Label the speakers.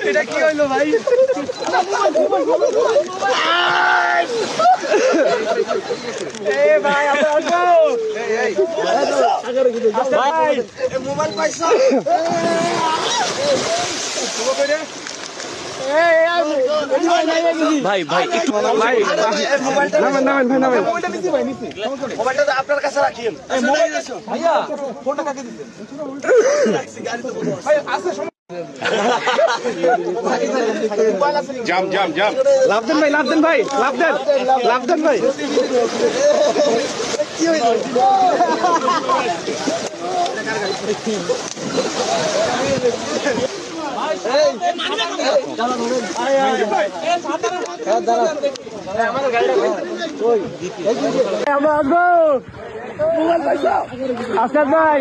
Speaker 1: এটা কি হইলো ভাই? ভাই মোবাইল পাইছ? ভাই ভাই মোবাইলটা আপনার কাছে রাখিয়েন। ভাইয়া ফোনটা কাকে দিচ্ছেন?
Speaker 2: জাম জাম জাম
Speaker 1: লাভ দেন ভাই, লাভ দেন ভাই, লাভ দেন, লাভ দেন ভাই। কি হইল? আমরা আসবো। আসাদ ভাই।